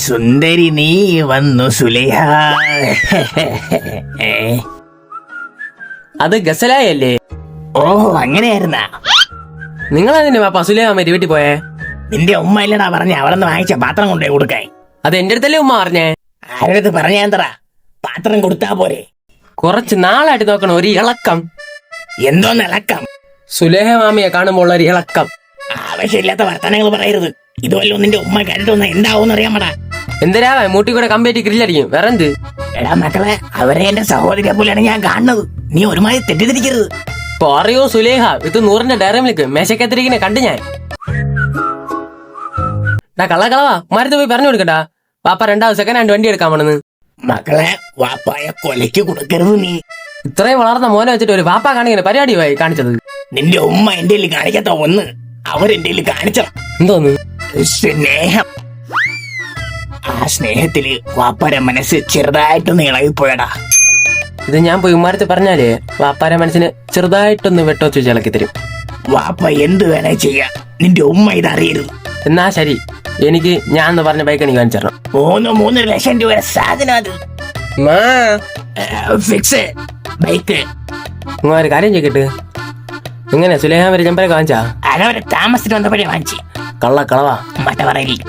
സുന്ദരി നീ വന്നു സുലേഹ. അത് ഗസലായല്ലേ? ഓ അങ്ങനെയായിരുന്ന. നിങ്ങളതിന് വാപ്പ സുലേഖ വീട്ടിൽ പോയേ? നിന്റെ ഉമ്മ ഇല്ലടാ പറഞ്ഞ അവളെന്ന് വാങ്ങിച്ച പാത്രം കൊണ്ടേ കൊടുക്കാൻ. അത് എന്റെ അടുത്തല്ലേ ഉമ്മ പറഞ്ഞേ? ആരടുത്ത് പറഞ്ഞാന്തറ, പാത്രം കൊടുത്താ പോരെ. കുറച്ച് നാളായിട്ട് നോക്കണം ഒരു ഇളക്കം. എന്തോന്ന് ഇളക്കം? സുലേഖ മാമിയെ കാണുമ്പോൾ ഒരു ഇളക്കം. ആവശ്യമില്ലാത്ത വർത്തമാനങ്ങൾ പറയരുത്. ഇതുവല്ലോ നിന്റെ ഉമ്മ കണ്ടിട്ടൊന്ന് എന്താവൂന്ന് അറിയാമടാ. എന്തിനാ മൂട്ടി കൂടെ കമ്പേറ്റി ഗ്രില്ലടിക്കും വേറെന്ത്? എടാ മക്കളെ, അവരെ എന്റെ സഹോദരിയെ പോലെയാണ് ഞാൻ കാണുന്നത്. നീ ഒരുമാതിരി തെറ്റിദ്ധരിക്കരുത്. പറയോ സുലേഖ, ഇത് 100ന്റെ ഡയറി മിൽക്ക് മേശക്കത്തിരിക്കിനെ കണ്ടു ഞാൻ. കള്ളക്കളവാ മരത്ത് പോയി പറഞ്ഞു കൊടുക്കട്ടാ, വാപ്പ 2ാം സെക്കൻഡ് ഹാൻഡ് വണ്ടി എടുക്കാൻ പോണെന്ന്. മക്കളെ, വാപ്പായ കൊലയ്ക്ക് കൊടുക്കരുത്. നീ ഇത്രയും വളർന്ന മോനെ വെച്ചിട്ട് ഒരു വാപ്പ കാണിക്കുന്ന പരിപാടിയായി കാണിച്ചത്. നിന്റെ ഉമ്മ എന്റെ കാണിക്കാത്ത ഒന്ന് അവരെന്റെ കാണിച്ച എന്തോന്ന്? സ്നേഹം. ആ സ്നേഹത്തില് വാപ്പാരെ മനസ്സ് ചെറുതായിട്ടൊന്ന് ഇളകിപ്പോയടാ. ഇത് ഞാൻ പോയി ഉമ്മാരത്ത് പറഞ്ഞാലേ വാപ്പാരെ മനസ്സിന് ചെറുതായിട്ടൊന്ന് വെട്ടോച്ച് ഇളക്കി തരും. വാപ്പ എന്ത് വേണേ ചെയ്യാ, നിന്റെ ഉമ്മ ഇതറിയരുത്. എന്നാ ശരി, എനിക്ക് ഞാൻ എന്ന് പറഞ്ഞ ബൈക്ക് എനിക്ക് കാണിച്ചു തരണം. 3 ലക്ഷം രൂപ സാധനം അത്. Fix bike. ഒരു കാര്യം ചെയ്തിട്ട് എങ്ങനെ സുലേഖ വരെ ചെമ്പരൊക്കെ വാങ്ങിച്ചാ? അതവരെ താമസത്തിന് വന്നപ്പോഴേ വാങ്ങിച്ചു. കള്ളക്കളവാ മറ്റ പറയില്ല.